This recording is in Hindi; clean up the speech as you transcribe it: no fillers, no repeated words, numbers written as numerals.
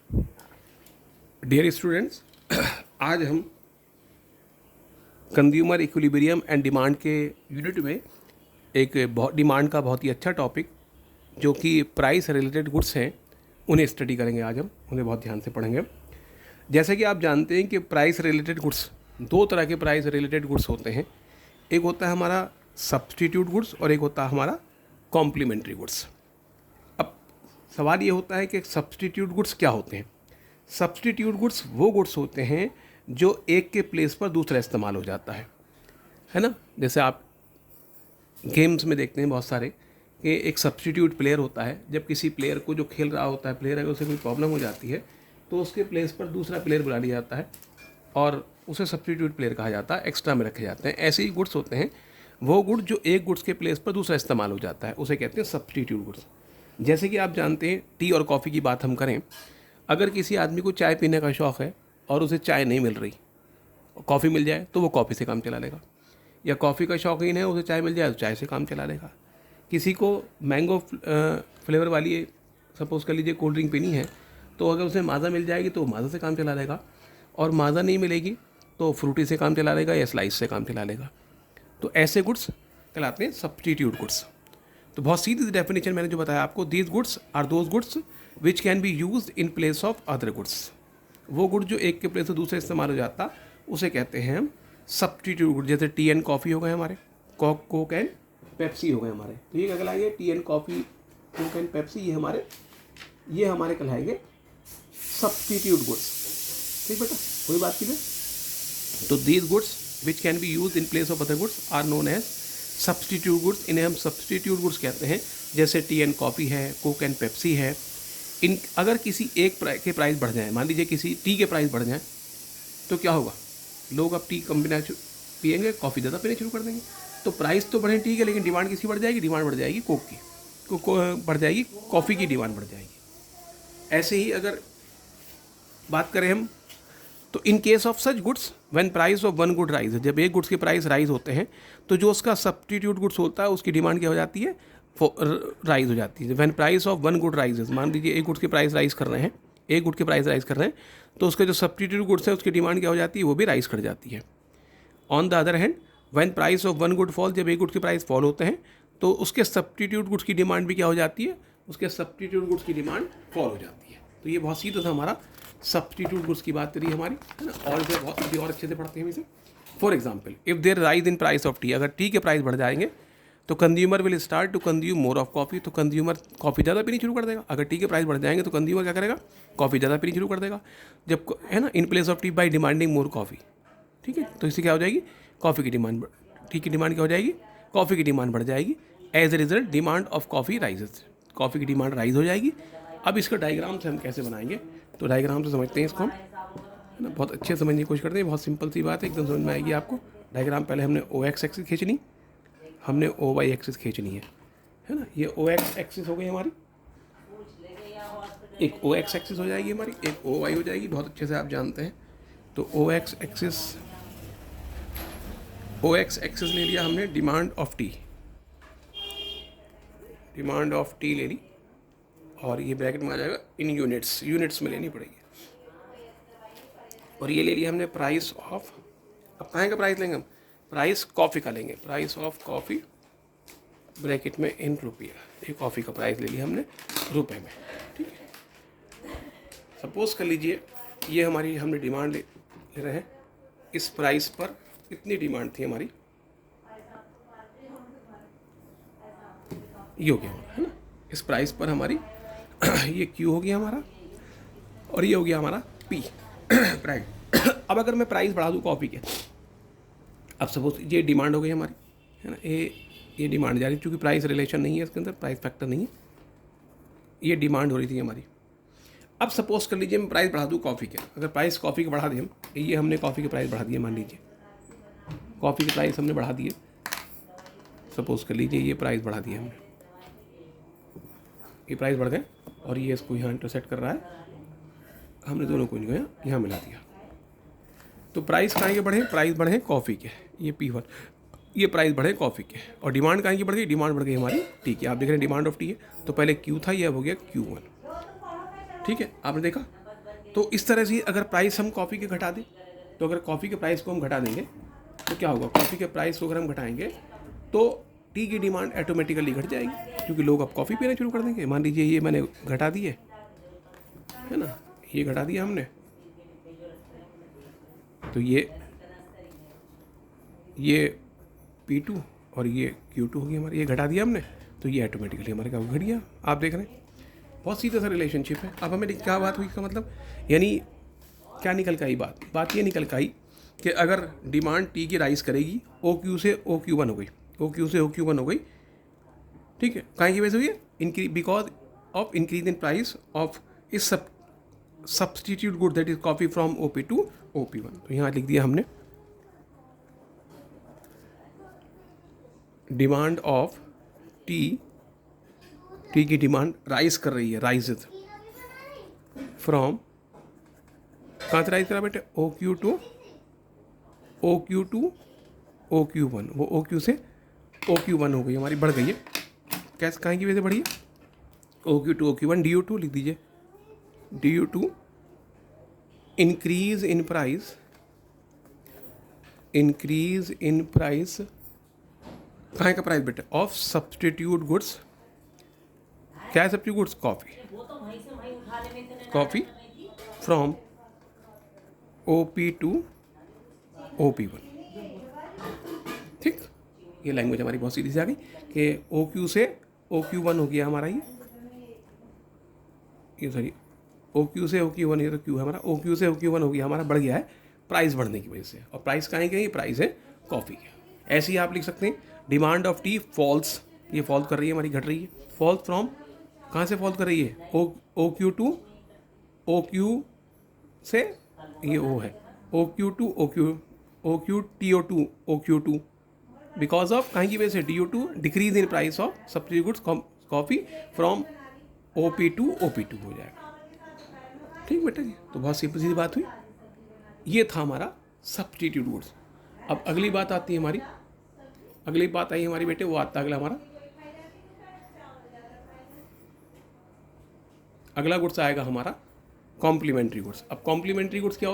डियर स्टूडेंट्स, आज हम कंज्यूमर इक्विलिब्रियम एंड डिमांड के यूनिट में एक डिमांड का बहुत ही अच्छा टॉपिक जो कि प्राइस रिलेटेड गुड्स हैं उन्हें स्टडी करेंगे। आज हम उन्हें बहुत ध्यान से पढ़ेंगे। जैसे कि आप जानते हैं कि प्राइस रिलेटेड गुड्स, दो तरह के प्राइस रिलेटेड गुड्स होते हैं। एक होता है हमारा सब्सटीट्यूट गुड्स और एक होता है हमारा कॉम्प्लीमेंट्री गुड्स। अब सवाल ये होता है कि सब्सटीट्यूट गुड्स क्या होते हैं। सब्सटीट्यूट गुड्स वो गुड्स होते हैं जो एक के प्लेस पर दूसरा इस्तेमाल हो जाता है ना। जैसे आप गेम्स में देखते हैं बहुत सारे कि एक सब्सटीट्यूट प्लेयर होता है। जब किसी प्लेयर को जो खेल रहा होता है प्लेयर, अगर उसे कोई प्रॉब्लम हो जाती है तो उसके प्लेस पर दूसरा प्लेयर बुला लिया जाता है और उसे सब्सटीट्यूट प्लेयर कहा जाता है, एक्स्ट्रा में रखे जाते हैं। ऐसे ही गुड्स होते हैं, वो गुड जो एक गुड्स के प्लेस पर दूसरा इस्तेमाल हो जाता है, उसे कहते हैं सब्सटीट्यूट गुड्स। जैसे कि आप जानते हैं, टी और कॉफ़ी की बात हम करें, अगर किसी आदमी को चाय पीने का शौक़ है और उसे चाय नहीं मिल रही, कॉफ़ी मिल जाए तो वो कॉफ़ी से काम चला लेगा, या कॉफ़ी का शौकीन है उसे चाय मिल जाए तो चाय से काम चला लेगा। किसी को मैंगो फ्लेवर वाली सपोज़ कर लीजिए कोल्ड ड्रिंक पीनी है, तो अगर उसे माज़ा मिल जाएगी तो माज़ा से काम चला लेगा, और माज़ा नहीं मिलेगी तो फ्रूटी से काम चला लेगा या स्लाइस से काम चला लेगा। तो ऐसे गुड्स कहलाते हैं सब्सटीट्यूट गुड्स। तो बहुत सीधी डेफिनेशन मैंने जो बताया आपको, these goods are those goods which can be use in place of other goods. वो गुड जो एक के प्लेस से दूसरे इस्तेमाल हो जाता उसे कहते हैं हम सब्सटीट्यूट गुड। जैसे टी एंड कॉफ़ी हो गए हमारे, कोक एंड पेप्सी हो गए हमारे। तो ये क्या कहलाएंगे? Tea and coffee, coke and Pepsi, ये हमारे कहलाएंगे सब्सटीट्यूट गुड्स। ठीक बेटा, कोई बात नहीं है। तो these goods which can be use in place of other goods are known as substitute goods. इन्हें हम सब्सटीट्यूट गुड्स कहते हैं। जैसे टी एंड कॉफ़ी है, कोक एंड पेप्सी है। इन अगर किसी एक के प्राइस बढ़ जाए, मान लीजिए किसी टी के प्राइस बढ़ जाए, तो क्या होगा? लोग अब टी कम पीना पिएंगे, कॉफ़ी ज़्यादा पीना शुरू कर देंगे। तो प्राइस तो बढ़े ठीक है, लेकिन डिमांड किसकी बढ़ जाएगी? डिमांड बढ़ जाएगी कोक की, बढ़ जाएगी कॉफ़ी की डिमांड बढ़ जाएगी। ऐसे ही अगर बात करें हम, तो in case of such goods when price of one good rise, जब एक गुड्स के प्राइस राइज होते हैं तो जो उसका सब्सटीट्यूट गुड्स होता है उसकी डिमांड क्या हो जाती है? राइज हो जाती है। When price of one good rises, मान लीजिए एक गुड्स के प्राइस राइज कर रहे हैं, एक गुड के प्राइस राइज कर रहे हैं, तो उसके जो सब्सटीट्यूट गुड्स है उसकी डिमांड क्या हो जाती है? वो भी राइज कर जाती है। On the other hand when price of one good fall, जब एक गुड्स के प्राइस फॉल होते हैं तो उसके सब्सटीट्यूट गुड्स की डिमांड भी क्या हो जाती है? उसके सब्सटीट्यूट गुड्स की डिमांड फॉल हो जाती है। तो ये बहुत सीधा था हमारा सब्सटीट्यूट गुड्स की बात करी हमारी, है ना। और इसे बहुत अभी और अच्छे से पढ़ते हैं इसे। For example, if there rise in price of tea, अगर टी के प्राइस बढ़ जाएंगे तो consumer will start to consume more of coffee, तो कंज्यूमर कॉफ़ी ज़्यादा पीनी शुरू कर देगा। अगर टी के प्राइस बढ़ जाएंगे तो कंज्यूमर क्या करेगा? कॉफ़ी ज़्यादा पीनी शुरू कर देगा। जब, है ना, इन place of T by demanding more coffee. ठीक है, तो इससे क्या हो जाएगी? कॉफ़ी की डिमांड, टी की डिमांड क्या हो जाएगी? कॉफ़ी की डिमांड बढ़ जाएगी। As a result demand of coffee rises, coffee की डिमांड राइज हो जाएगी। अब इसका डायग्राम से हम कैसे बनाएंगे? तो डायग्राम से समझते हैं इसको हम, है ना। बहुत अच्छे समझने की कोशिश करते हैं, बहुत सिंपल सी बात है, एकदम समझ में आएगी आपको। डायग्राम पहले हमने ओ एक्स एक्सिस खींचनी, हमने ओ वाई एक्सिस खींचनी है ना। ये ओ एक्स एक्सिस हो गई हमारी, एक ओ एक्स एक्सिस हो जाएगी हमारी, एक ओ वाई हो जाएगी। बहुत अच्छे से आप जानते हैं। तो ओ एक्स एक्सिस ले लिया हमने, demand of T, demand of T ले ली, और ये ब्रैकेट में आ जाएगा इन यूनिट्स में लेनी पड़ेगी। और ये ले लिया हमने प्राइस ऑफ, अब कहाँ का प्राइस लेंगे हम? प्राइस कॉफ़ी का लेंगे, प्राइस ऑफ कॉफ़ी ब्रैकेट में इन रुपया। ये कॉफ़ी का प्राइस ले लिया हमने रुपए में। ठीक है, सपोज कर लीजिए ये हमारी हमने डिमांड ले रहे हैं, इस प्राइस पर इतनी डिमांड थी हमारी, ये हो गया हमारा, है ना। इस प्राइस पर हमारी ये क्यू हो गया हमारा, और ये हो गया हमारा पी प्राइस। अब अगर मैं प्राइस बढ़ा दूँ कॉफ़ी के, अब सपोज ये डिमांड हो गई हमारी, है ना, ये डिमांड जा रही, क्योंकि प्राइस रिलेशन नहीं है इसके अंदर, प्राइस फैक्टर नहीं है, ये डिमांड हो रही थी हमारी। अब सपोज कर लीजिए मैं प्राइस बढ़ा दूँ कॉफ़ी के, अगर प्राइस कॉफ़ी के बढ़ा दिए हम, ये हमने कॉफ़ी के प्राइस बढ़ा दिए, मान लीजिए कॉफ़ी के प्राइस हमने बढ़ा दिए, सपोज कर लीजिए ये प्राइस बढ़ा दिए हमने, ये प्राइस बढ़ गए, और ये इसको यहाँ इंटरसेक्ट कर रहा है, हमने दोनों को यहाँ मिला दिया। तो प्राइस कहाँ के बढ़े? प्राइस बढ़े कॉफ़ी के, ये P1, ये प्राइस बढ़े कॉफ़ी के। और डिमांड कहाँ की बढ़ गई? डिमांड बढ़ गई हमारी टी की। आप देख रहे हैं डिमांड ऑफ टी है, तो पहले Q था, ये अब हो गया Q1। ठीक है, आपने देखा। तो इस तरह से अगर प्राइस हम कॉफ़ी के घटा दें, तो अगर कॉफ़ी के प्राइस को हम घटा देंगे तो क्या होगा, कॉफ़ी के प्राइस को अगर हम घटाएंगे तो टी की डिमांड ऑटोमेटिकली घट जाएगी, क्योंकि लोग अब कॉफ़ी पीना शुरू कर देंगे। मान लीजिए ये मैंने घटा दी है ना, ये घटा दिया हमने, तो ये P2 और ये Q2 हो गया हमारे, ये घटा दिया हमने, तो ये ऑटोमेटिकली हमारे क्या घट गया। आप देख रहे हैं बहुत सीधा सा रिलेशनशिप है। अब हमें क्या बात हुई इसका मतलब, यानी क्या निकल के आई बात ये निकल के आई कि अगर डिमांड टी की राइज करेगी, OQ से OQ1 हो गई, OQ से OQ1 हो गई, ठीक है, काहे की वजह से हुई है, increase because of increase in price of इस substitute good that is coffee from OP to OP1। तो यहाँ लिख दिया हमने डिमांड ऑफ टी की डिमांड राइज कर रही है, राइज फ्रॉम, कहाँ से राइज करा बेटे, OQ टू OQ1, वो OQ से OQ1 हो गई हमारी, बढ़ गई है। कैसे, कहाँ की वजह से बढ़ी है, OQ टू OQ1, DU2 लिख दीजिए, DU2 इंक्रीज इन प्राइस, कहाँ का प्राइस बेटे, ऑफ सब्सटीट्यूट गुड्स, क्या है substitute goods, coffee from OP to OP1। ठीक, ये लैंग्वेज हमारी बहुत सीधी से आ गई कि OQ से OQ1 हो गया हमारा, ये सॉरी OQ से OQ1, ये तो Q है हमारा, OQ से OQ1 हो गया हमारा, बढ़ गया है प्राइस बढ़ने की वजह से। और प्राइस कहाँ गई, प्राइस है कॉफ़ी के। ऐसे ही आप लिख सकते हैं डिमांड ऑफ टी फॉल्स, ये फॉल कर रही है हमारी, घट रही है, फॉल फ्रॉम, कहाँ से फॉल कर रही है, OQ टू OQ से, ये O है, OQ to TO2 OQ2, because of कहाँ की वजह से, DO2 decrease in price of subsidy goods coffee from OP to OP2 हो जाएगा। ठीक बेटा जी, तो बहुत सीधी सीधी बात हुई। ये था हमारा सब्स्टिट्यूट गुड्स। अब अगली बात आती है हमारी, अगली बात आई हमारी बेटे, वो आता है अगला हमारा, अगला गुड्स आएगा हमारा कॉम्प्लीमेंट्री गुड्स। अब कॉम्प्लीमेंट्री गुड्स क्या